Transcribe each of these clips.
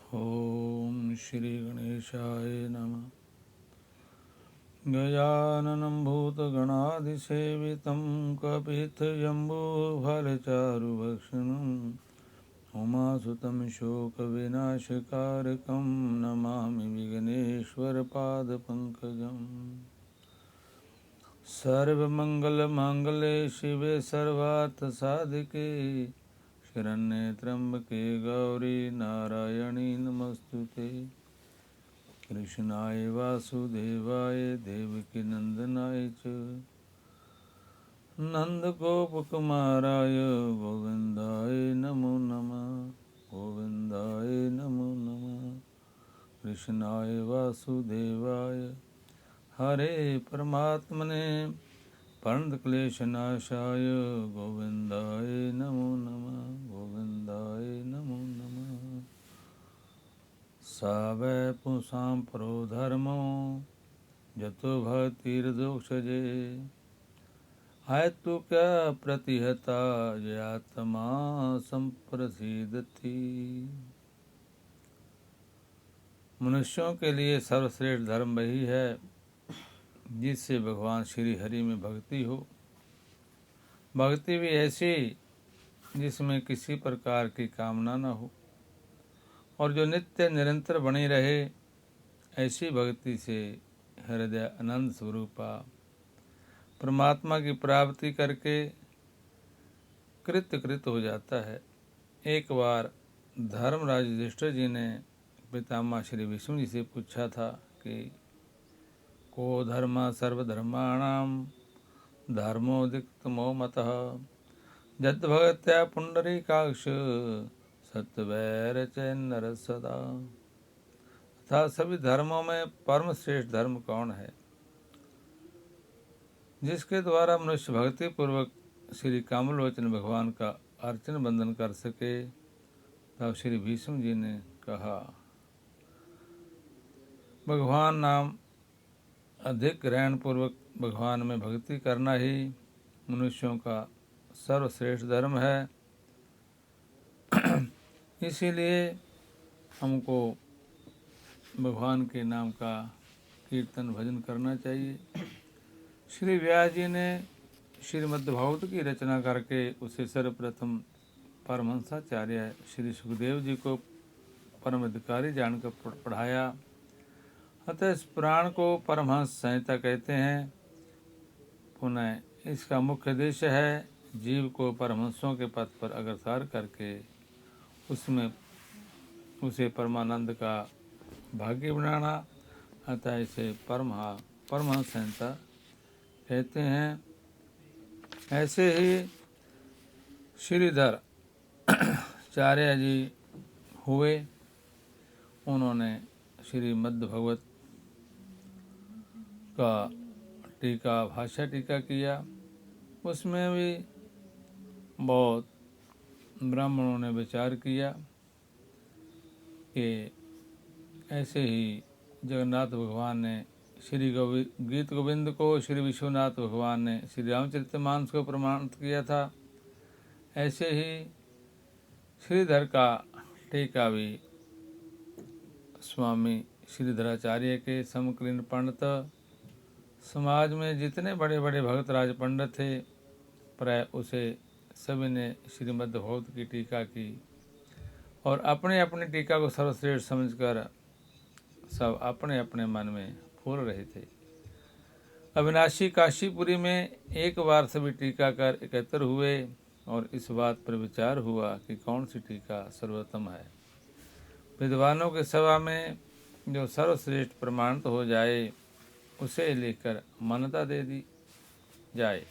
ओम श्री गणेशाय नमः। गजाननं भूतगणाधिसेवितं कपित्थजम्बूफलचारुभक्षणं उमासुतं शोकविनाशकारकं नमामि विघ्नेश्वरपादपङ्कजम्। सर्वमङ्गलमाङ्गल्ये शिवे सर्वार्थसाधिके शरण्ये त्र्यम्बके गौरी नारायणी नमोस्तुते। कृष्णाय वासुदेवाय देवकी नंदनाय च नंदगोपकुमाराय गोविंदाय नमो नमः। गोविंदाय नमो नमः। कृष्णाय वासुदेवाय हरे परमात्मने प्रणतक्लेशनाशाय गोविंदाय नमो नमः। गोविंदाय नमो नमः। स वै पुंसां परो धर्मो जतो भक्तिर्दोषजे हेतु क्या प्रतिहता यत्मा संप्रसिद्धति। मनुष्यों के लिए सर्वश्रेष्ठ धर्म वही है जिससे भगवान श्री हरि में भक्ति हो। भक्ति भी ऐसी जिसमें किसी प्रकार की कामना न हो और जो नित्य निरंतर बनी रहे। ऐसी भक्ति से हृदय आनंद स्वरूपा परमात्मा की प्राप्ति करके कृत हो जाता है। एक बार धर्मराज युधिष्ठिर जी ने पितामह श्री विष्णु जी से पूछा था कि को धर्म सर्वधर्माणां धर्मोदितमो मतः यद्भगत्या पुंडरीकाक्ष सत्यवैरचैन्नर सदा। तथा सभी धर्मों में परम श्रेष्ठ धर्म कौन है जिसके द्वारा मनुष्य भक्ति पूर्वक श्री कामलोचन भगवान का अर्चन बंदन कर सके। तब श्री भीष्म जी ने कहा भगवान नाम अधिक ग्रहण पूर्वक भगवान में भक्ति करना ही मनुष्यों का सर्वश्रेष्ठ धर्म है। इसीलिए हमको भगवान के नाम का कीर्तन भजन करना चाहिए। श्री व्यास जी ने श्रीमद्भागवत की रचना करके उसे सर्वप्रथम परमहंसाचार्य श्री सुखदेव जी को परम अधिकारी जानकर पढ़ाया। अतः इस पुराण को परमहंस संहिता कहते हैं। पुनः इसका मुख्य उद्देश्य है जीव को परमहंसों के पथ पर अग्रसर करके उसमें उसे परमानंद का भाग्य बनाना। अतः इसे परमहंस संहिता कहते हैं। ऐसे ही श्रीधर चार्य जी हुए। उन्होंने श्रीमद् भगवत का टीका भाष्य टीका किया। उसमें भी बहुत ब्राह्मणों ने विचार किया कि ऐसे ही जगन्नाथ भगवान ने श्री गीत गोविंद को श्री विश्वनाथ भगवान ने श्री रामचरितमानस को प्रमाणित किया था। ऐसे ही श्रीधर का टीका भी स्वामी श्रीधराचार्य के समकालीन पंडित समाज में जितने बड़े बड़े भगत राज पंडित थे प्राय उसे सभी ने श्रीमद् भागवत की टीका की और अपने अपने टीका को सर्वश्रेष्ठ समझकर सब अपने अपने मन में फूल रहे थे। अविनाशी काशीपुरी में एक बार सभी टीकाकार एकत्र हुए और इस बात पर विचार हुआ कि कौन सी टीका सर्वोत्तम है। विद्वानों की सभा में जो सर्वश्रेष्ठ प्रमाणित हो जाए उसे लेकर मान्यता दे दी जाए।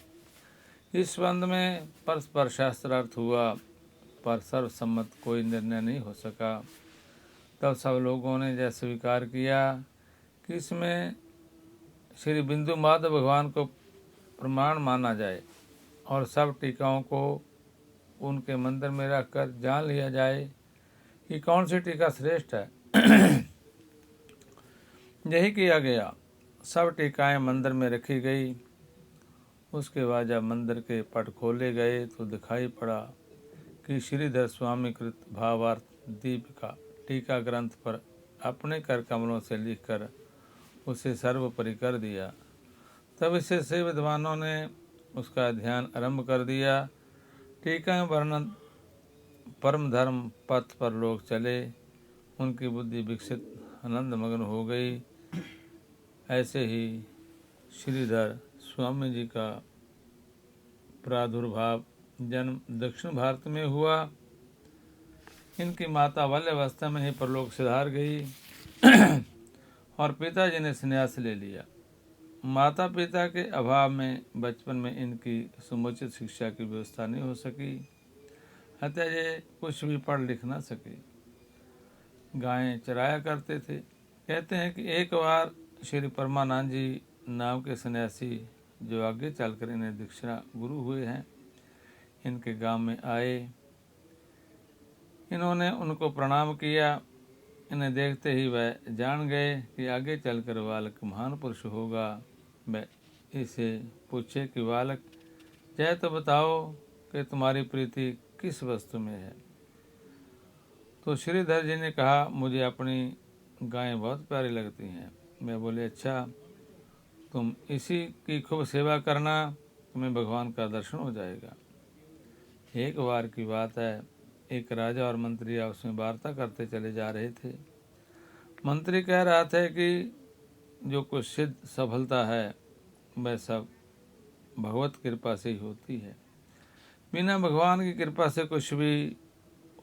इस संबंध में परस्पर शास्त्रार्थ हुआ पर सर्वसम्मत कोई निर्णय नहीं हो सका। तब सब लोगों ने यह स्वीकार किया कि इसमें श्री बिंदु माधव भगवान को प्रमाण माना जाए और सब टीकाओं को उनके मंदिर में रखकर जान लिया जाए कि कौन सी टीका श्रेष्ठ है। यही किया गया। सब टीकाएं मंदिर में रखी गई। उसके बाद जब मंदिर के पट खोले गए तो दिखाई पड़ा कि श्रीधर स्वामी कृत भावार्थ दीपिका टीका ग्रंथ पर अपने कर कमलों से लिखकर उसे सर्वोपरि कर दिया। तब इससे से विद्वानों ने उसका ध्यान आरंभ कर दिया। टीका में वर्णन परम धर्म पथ पर लोग चले, उनकी बुद्धि विकसित आनंद मग्न हो गई। ऐसे ही श्रीधर स्वामी जी का प्रादुर्भाव जन्म दक्षिण भारत में हुआ। इनकी माता बाल्यावस्था में ही परलोक सिधार गई और पिताजी ने संन्यास ले लिया। माता पिता के अभाव में बचपन में इनकी समुचित शिक्षा की व्यवस्था नहीं हो सकी, अतः ये कुछ भी पढ़ लिख ना सके। गायें चराया करते थे। कहते हैं कि एक बार श्री परमानंद जी नाम के सन्यासी, जो आगे चलकर इन्हें दीक्षा गुरु हुए हैं, इनके गांव में आए। इन्होंने उनको प्रणाम किया। इन्हें देखते ही वह जान गए कि आगे चलकर बालक महान पुरुष होगा। वह इसे पूछे कि बालक, जय तो बताओ कि तुम्हारी प्रीति किस वस्तु में है। तो श्रीधर जी ने कहा, मुझे अपनी गायें बहुत प्यारी लगती हैं। मैं बोले, अच्छा तुम इसी की खूब सेवा करना, तुम्हें भगवान का दर्शन हो जाएगा। एक बार की बात है, एक राजा और मंत्री आपस में वार्ता करते चले जा रहे थे। मंत्री कह रहा था कि जो कुछ सिद्ध सफलता है वह सब भगवत कृपा से ही होती है। बिना भगवान की कृपा से कुछ भी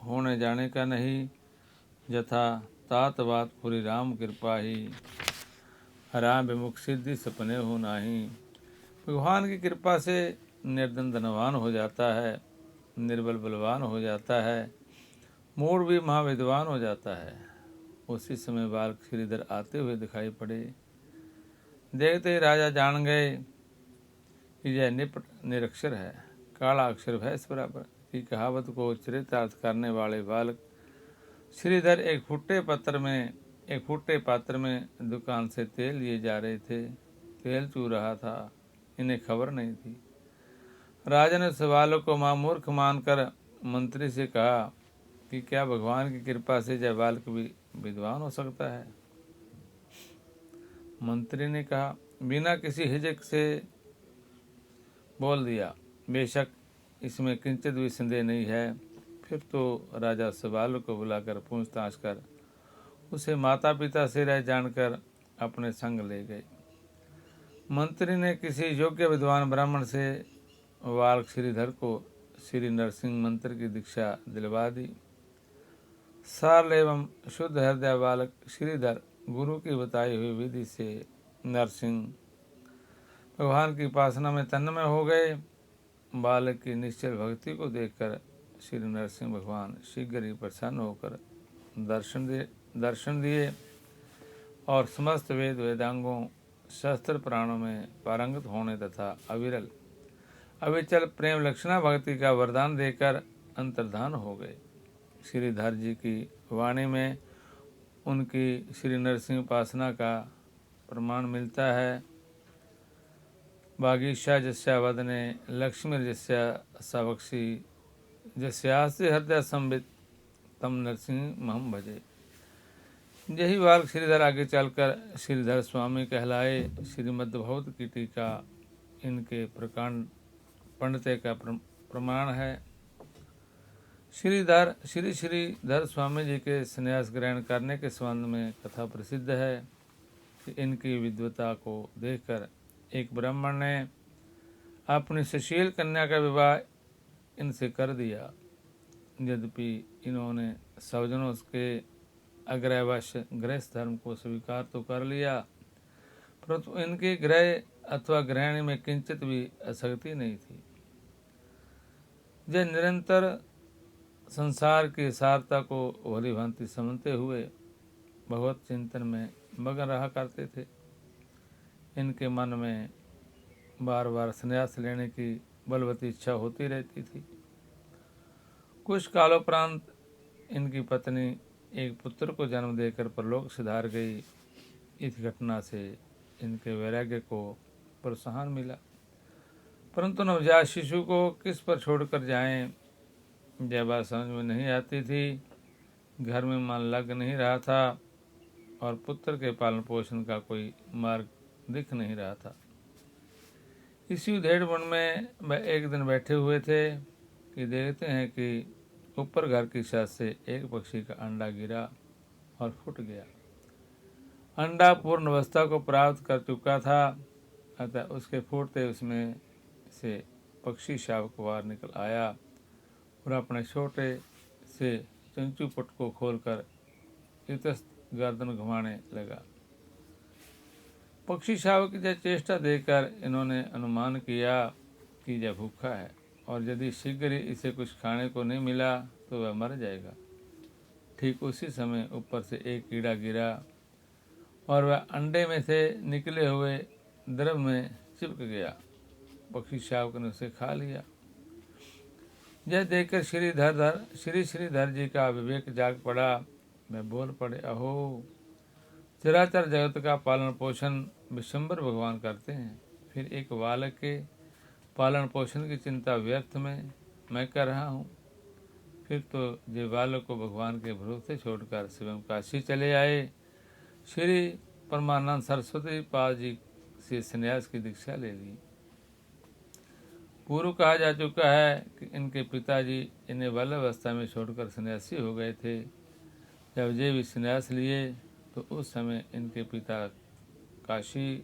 होने जाने का नहीं। यथा तात बात पूरी राम कृपा ही, राम विमुख सिद्धि सपने हो नाही। भगवान की कृपा से निर्धन धनवान हो जाता है, निर्बल बलवान हो जाता है, मूढ़ भी महाविद्वान हो जाता है। उसी समय बालक श्रीधर आते हुए दिखाई पड़े। देखते ही राजा जान गए कि यह निपट निरक्षर है, काला अक्षर भैंस बराबर की कहावत को चरितार्थ करने वाले बालक श्रीधर एक फुट्टे पात्र में दुकान से तेल लिए जा रहे थे। तेल चू रहा था, इन्हें खबर नहीं थी। राजा ने सवालों को मूर्ख मानकर मंत्री से कहा कि क्या भगवान की कृपा से यह बालक भी विद्वान हो सकता है। मंत्री ने कहा, बिना किसी हिचक से बोल दिया, बेशक इसमें किंचित भी संदेह नहीं है। फिर तो राजा सवालों को बुलाकर पूछताछ कर उसे माता पिता से रह जानकर अपने संग ले गए। मंत्री ने किसी योग्य विद्वान ब्राह्मण से बालक श्रीधर को श्री नरसिंह मंत्र की दीक्षा दिलवा दी। सरल एवं शुद्ध हृदय बालक श्रीधर गुरु की बताई हुई विधि से नरसिंह भगवान की उपासना में तन्मय हो गए। बालक की निश्चल भक्ति को देखकर श्री नरसिंह भगवान शीघ्र ही प्रसन्न होकर दर्शन दिए और समस्त वेद वेदांगों शस्त्र प्राणों में पारंगत होने तथा अविचल प्रेम लक्षणा भक्ति का वरदान देकर अंतर्धान हो गए। श्रीधर जी की वाणी में उनकी श्री नरसिंह उपासना का प्रमाण मिलता है। बागीशा जस्या वदने लक्ष्मी जस्या सवक्षी, जस्यास्ति हृदय संबित तम नरसिंह महम भजे। यही बालक श्रीधर आगे चलकर श्रीधर स्वामी कहलाए। श्रीमद् भागवत की टीका इनके प्रकांड पंडित का प्रमाण है। श्रीधर स्वामी जी के संन्यास ग्रहण करने के संबंध में कथा प्रसिद्ध है कि इनकी विद्वता को देखकर एक ब्राह्मण ने अपनी सुशील कन्या का विवाह इनसे कर दिया। यद्यपि इन्होंने स्वजनों के आग्रहवश गृहस्थ धर्म को स्वीकार तो कर लिया, परंतु इनकी गृह अथवा गृहिणी में किंचित भी आसक्ति नहीं थी। यह निरंतर संसार की सारता को भली भांति समझते हुए भगवत चिंतन में मगन रहा करते थे। इनके मन में बार बार संन्यास लेने की बलवती इच्छा होती रहती थी। कुछ कालोपरांत इनकी पत्नी एक पुत्र को जन्म देकर परलोक सिधार गई। इस घटना से इनके वैराग्य को प्रोत्साहन मिला, परंतु नवजात शिशु को किस पर छोड़कर जाएं, यह बात समझ में नहीं आती थी। घर में मन लग नहीं रहा था और पुत्र के पालन पोषण का कोई मार्ग दिख नहीं रहा था। इसी उधेड़ वन में वह एक दिन बैठे हुए थे कि देखते हैं कि ऊपर घर की छत से एक पक्षी का अंडा गिरा और फूट गया। अंडा पूर्ण अवस्था को प्राप्त कर चुका था, अतः उसके फूटते उसमें से पक्षी शावक बाहर निकल आया और अपने छोटे से चंचू पट को खोलकर इतस्त गर्दन घुमाने लगा। पक्षी शावक की यह चेष्टा देखकर इन्होंने अनुमान किया कि यह भूखा है और यदि शीघ्र ही इसे कुछ खाने को नहीं मिला तो वह मर जाएगा। ठीक उसी समय ऊपर से एक कीड़ा गिरा और वह अंडे में से निकले हुए द्रव में चिपक गया। पक्षी शावक ने उसे खा लिया। यह देखकर श्रीधर जी का विवेक जाग पड़ा। वह बोल पड़े, अहो, चराचर जगत का पालन पोषण विशंबर भगवान करते हैं, फिर एक बालक के पालन पोषण की चिंता व्यर्थ में मैं कर रहा हूँ। फिर तो ये बालक को भगवान के भरोसे छोड़कर स्वयं काशी चले आए। श्री परमानंद सरस्वती पाद जी से संन्यास की दीक्षा ले ली। पूर्व कहा जा चुका है कि इनके पिताजी इन्हें बाल्यावस्था में छोड़कर सन्यासी हो गए थे। जब ये भी संन्यास लिए तो उस समय इनके पिता काशी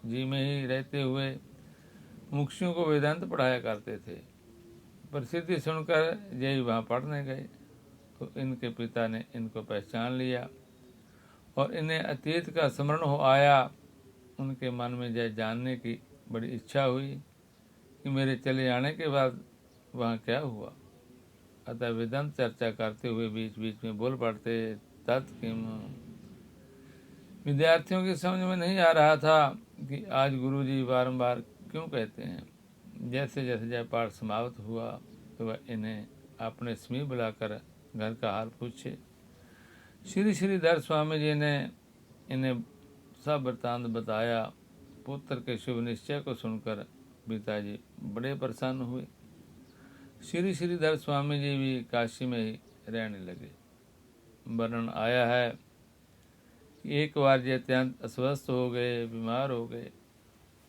जी में ही रहते हुए मुमुक्षुओं को वेदांत पढ़ाया करते थे। प्रसिद्धि सुनकर ये भी वहाँ पढ़ने गए तो इनके पिता ने इनको पहचान लिया और इन्हें अतीत का स्मरण हो आया। उनके मन में यह जानने की बड़ी इच्छा हुई कि मेरे चले आने के बाद वहाँ क्या हुआ। अतः वेदांत चर्चा करते हुए बीच बीच में बोल पड़ते, तत्किम। विद्यार्थियों की समझ में नहीं आ रहा था कि आज गुरुजी बारंबार क्यों कहते हैं। जैसे जैसे जय पाठ समाप्त हुआ तो वह इन्हें अपने समीप बुलाकर घर का हाल पूछे। श्री श्रीधर स्वामी जी ने इन्हें सब वृत्तांत बताया। पुत्र के शुभ निश्चय को सुनकर पिताजी बड़े प्रसन्न हुए। श्री श्रीधर स्वामी जी भी काशी में ही रहने लगे। वर्णन आया है कि एक बार ये अत्यंत अस्वस्थ हो गए, बीमार हो गए।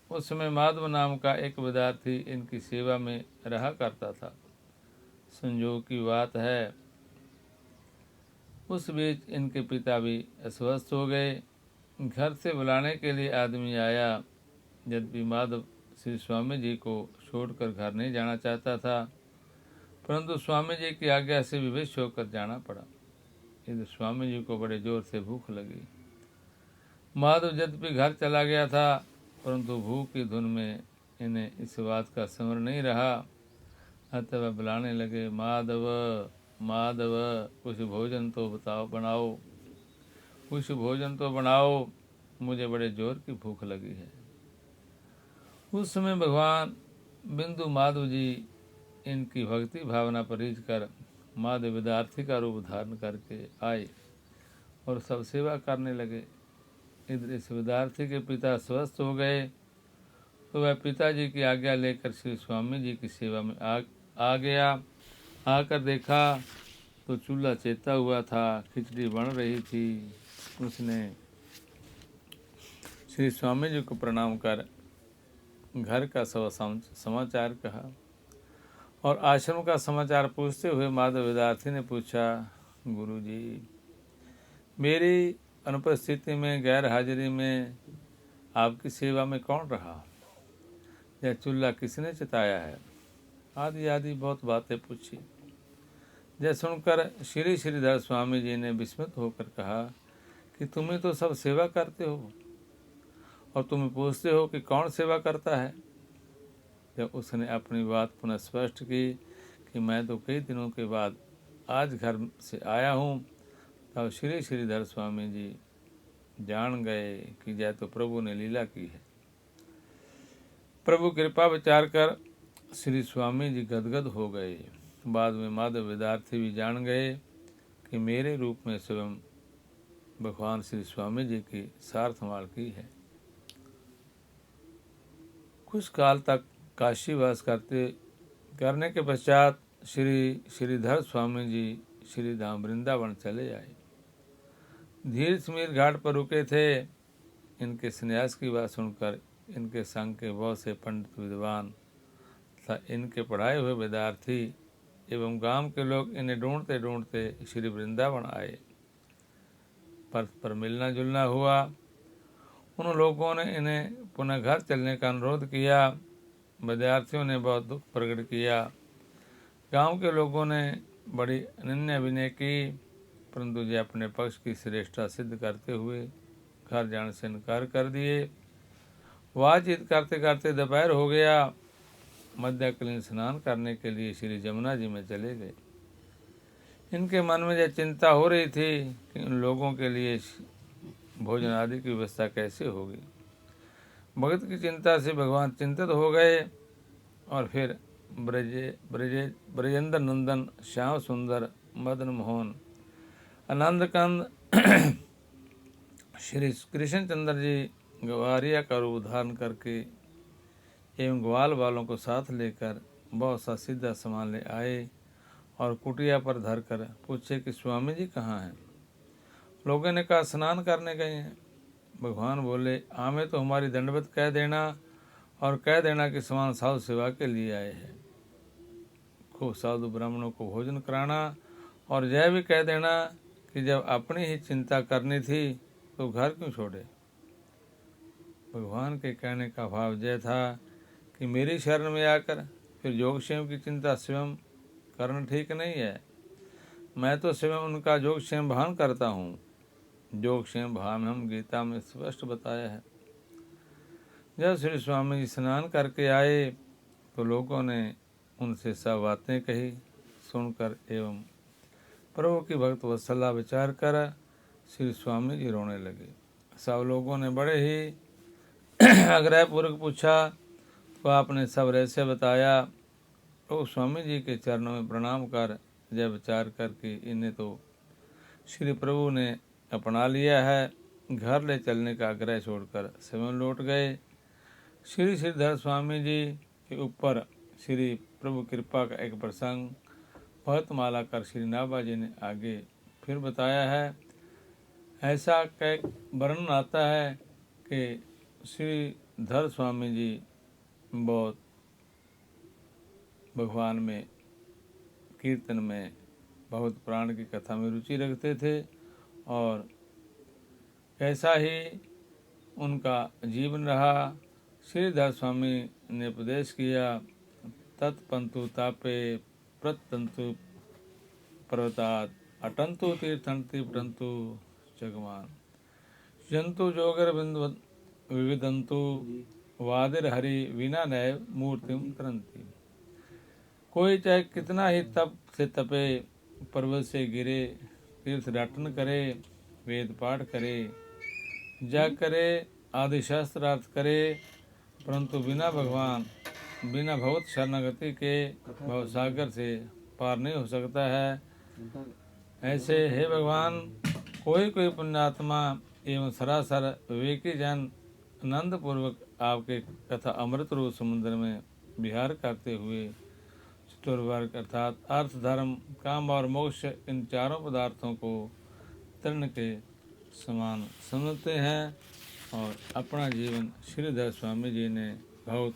उस समय माधव नाम का एक विद्यार्थी इनकी सेवा में रहा करता था। संयोग की बात है, उस बीच इनके पिता भी अस्वस्थ हो गए। घर से बुलाने के लिए आदमी आया। यद्यपि माधव श्री स्वामी जी को छोड़कर घर नहीं जाना चाहता था, परंतु स्वामी जी की आज्ञा से विवश होकर जाना पड़ा। इधर स्वामी जी को बड़े जोर से भूख लगी। माधव यद्यपि घर चला गया था, परंतु भूख की धुन में इन्हें इस बात का स्मरण नहीं रहा। अतः वह बुलाने लगे, माधव माधव, कुछ भोजन तो बनाओ, कुछ भोजन तो बनाओ, मुझे बड़े जोर की भूख लगी है। उस समय भगवान बिंदु माधव जी इनकी भक्ति भावना पर रीझ कर माधव विद्यार्थी का रूप धारण करके आए और सब सेवा करने लगे। इधर इस विद्यार्थी के पिता स्वस्थ हो गए तो वह पिताजी की आज्ञा लेकर श्री स्वामी जी की सेवा में आ गया। आकर देखा तो चूल्हा चेता हुआ था, खिचड़ी बन रही थी। उसने श्री स्वामी जी को प्रणाम कर घर का समाचार कहा और आश्रम का समाचार पूछते हुए माधव विद्यार्थी ने पूछा, गुरुजी, मेरी अनुपस्थिति में, गैर हाजिरी में आपकी सेवा में कौन रहा? यह चूल्हा किसने चिताया है? आदि आदि बहुत बातें पूछी। यह सुनकर श्री श्रीधर स्वामी जी ने विस्मित होकर कहा कि तुम्हें तो सब सेवा करते हो और तुम्हें पूछते हो कि कौन सेवा करता है। जब उसने अपनी बात पुनः स्पष्ट की कि मैं तो कई दिनों के बाद आज घर से आया हूँ, तब श्री श्रीधर स्वामी जी जान गए कि यह तो प्रभु ने लीला की है। प्रभु कृपा विचार कर श्री स्वामी जी गदगद हो गए। बाद में माधव विद्यार्थी भी जान गए कि मेरे रूप में स्वयं भगवान श्री स्वामी जी की सार्थमाल की है। कुछ काल तक काशीवास करने के पश्चात श्री श्रीधर स्वामी जी श्री धाम वृंदावन चले आए। धीर समीर घाट पर रुके थे। इनके संन्यास की बात सुनकर इनके संग के बहुत से पंडित विद्वान तथा इनके पढ़ाए हुए विद्यार्थी एवं गांव के लोग इन्हें ढूंढते ढूंढते श्री वृंदावन आए। परस्पर मिलना जुलना हुआ। उन लोगों ने इन्हें पुनः घर चलने का अनुरोध किया। विद्यार्थियों ने बहुत दुख प्रकट किया। गांव के लोगों ने बड़ी अनन्य विनय की, परंतु ये अपने पक्ष की श्रेष्ठता सिद्ध करते हुए घर जाने से इनकार कर दिए। बातचीत करते करते दोपहर हो गया। मध्याकालीन स्नान करने के लिए श्री जमुना जी में चले गए। इनके मन में यह चिंता हो रही थी कि इन लोगों के लिए भोजन आदि की व्यवस्था कैसे होगी। भगत की चिंता से भगवान चिंतित हो गए और फिर ब्रजेंद्र नंदन, श्याम सुंदर, मदन मोहन, आनंद कंद श्री कृष्णचंद्र जी ग्वारिया का रूप धारण करके एवं ग्वाल वालों को साथ लेकर बहुत सा सीधा सामान ले आए और कुटिया पर धरकर पूछे कि स्वामी जी कहाँ हैं। लोगों ने कहा स्नान करने गए हैं। भगवान बोले आमे तो हमारी दंडवत कह देना और कह देना कि समान साधु सेवा के लिए आए हैं। खूब साधु ब्राह्मणों को भोजन कराना और यह भी कह देना कि जब अपनी ही चिंता करनी थी तो घर क्यों छोड़े। भगवान के कहने का भाव यह था कि मेरी शरण में आकर फिर योगक्षेम की चिंता स्वयं करना ठीक नहीं है। मैं तो स्वयं उनका योगक्षेम भान करता हूँ। योगक्षेम भाव में हम गीता में स्पष्ट बताया है। जब श्री स्वामी जी स्नान करके आए तो लोगों ने उनसे सब बातें कही। सुनकर एवं प्रभु की भक्त वत्सला विचार कर श्री स्वामी जी रोने लगे। सब लोगों ने बड़े ही आग्रहपूर्वक पूछा तो आपने सब रहस्य बताया। तो स्वामी जी के चरणों में प्रणाम कर यह विचार करके इन्हें तो श्री प्रभु ने अपना लिया है, घर ले चलने का आग्रह छोड़कर स्वयं लौट गए। श्री श्रीधर स्वामी जी के ऊपर श्री प्रभु कृपा का एक प्रसंग भक्तमाला कर श्री नाभा जी ने आगे फिर बताया है। ऐसा कई वर्णन आता है कि श्री धर स्वामी जी बहुत भगवान में कीर्तन में बहुत प्राण की कथा में रुचि रखते थे और ऐसा ही उनका जीवन रहा। श्रीधर स्वामी ने उपदेश किया तत्पंतु तापे प्रतंतु पर्वतात् अटंतु तीर्थंति परंतु जगमान जंतु जोगर विविदंतु वादिर हरि विना नैव मूर्तिम तरंती। कोई चाहे कितना ही तप से तपे, पर्वत से गिरे, तीर्थाटन करे, वेद पाठ करे, जग करे, आदि शास्त्रार्थ करे, परंतु बिना भगवान बिना भगवत शरणागति के भवसागर से पार नहीं हो सकता है। ऐसे हे भगवान कोई कोई पुण्यात्मा एवं सरासर विवेकी जन आनंद पूर्वक आपके कथा अमृत रूप समुद्र में विहार करते हुए चतुर्वर्ग अर्थात अर्थ धर्म काम और मोक्ष इन चारों पदार्थों को तृण के समान समझते हैं और अपना जीवन श्रीधर स्वामी जी ने बहुत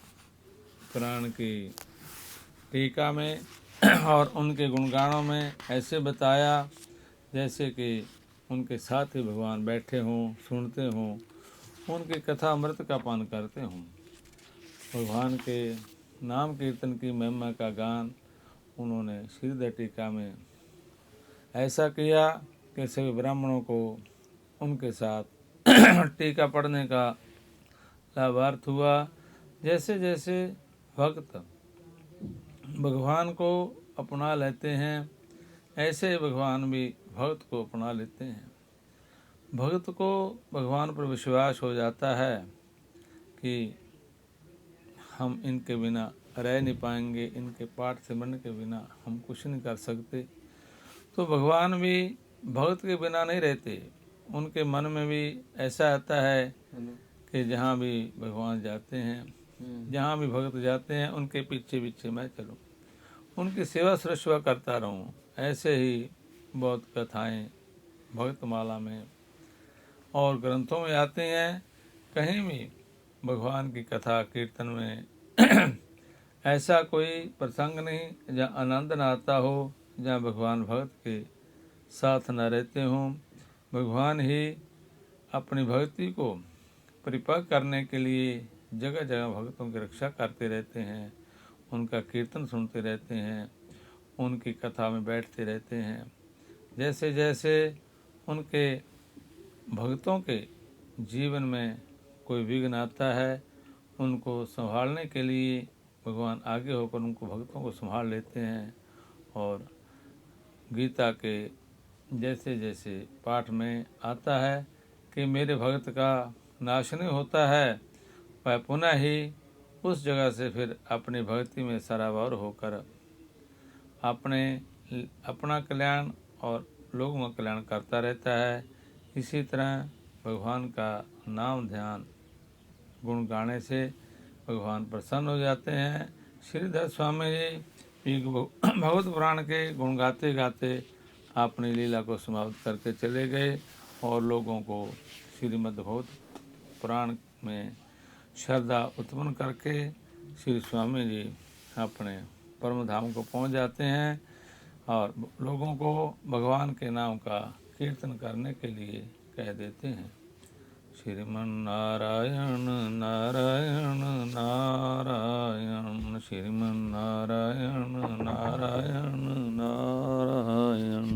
पुराण की टीका में और उनके गुणगानों में ऐसे बताया जैसे कि उनके साथ ही भगवान बैठे हों, सुनते हों, उनकी कथा अमृत का पान करते हों। भगवान के नाम कीर्तन की महिमा का गान उन्होंने श्रीधर टीका में ऐसा किया कि सभी ब्राह्मणों को उनके साथ टीका पढ़ने का लाभार्थ हुआ। जैसे जैसे भक्त भगवान को अपना लेते हैं ऐसे भगवान भी भक्त को अपना लेते हैं। भक्त को भगवान पर विश्वास हो जाता है कि हम इनके बिना रह नहीं पाएंगे, इनके पाठ सिमरन के बिना हम कुछ नहीं कर सकते। तो भगवान भी भक्त के बिना नहीं रहते। उनके मन में भी ऐसा आता है कि जहाँ भी भगवान जाते हैं, जहाँ भी भक्त जाते हैं, उनके पीछे पीछे मैं चलूँ, उनकी सेवा श्रृष्वा करता रहूँ। ऐसे ही बहुत कथाएं भक्तमाला में और ग्रंथों में आती हैं। कहीं भी भगवान की कथा कीर्तन में ऐसा कोई प्रसंग नहीं जहाँ आनंद न आता हो, जहाँ भगवान भक्त के साथ न रहते हों। भगवान ही अपनी भक्ति को परिपक्व करने के लिए जगह जगह भक्तों की रक्षा करते रहते हैं, उनका कीर्तन सुनते रहते हैं, उनकी कथा में बैठते रहते हैं। जैसे जैसे उनके भक्तों के जीवन में कोई विघ्न आता है, उनको संभालने के लिए भगवान आगे होकर उनको भक्तों को संभाल लेते हैं। और गीता के जैसे जैसे पाठ में आता है कि मेरे भक्त का नाश नहीं होता है, वह पुनः ही उस जगह से फिर अपनी भक्ति में सराबोर होकर अपना कल्याण और लोगों का कल्याण करता रहता है। इसी तरह भगवान का नाम ध्यान गुण गाने से भगवान प्रसन्न हो जाते हैं। श्रीधर स्वामी जी एक भगवत पुराण के गुण गाते गाते अपनी लीला को समाप्त करके चले गए और लोगों को श्रीमद् भगवत पुराण में श्रद्धा उत्पन्न करके श्री स्वामी जी अपने परम धाम को पहुंच जाते हैं और लोगों को भगवान के नाम का कीर्तन करने के लिए कह देते हैं। श्रीमन नारायण नारायण नारायण, श्रीमन नारायण नारायण नारायण।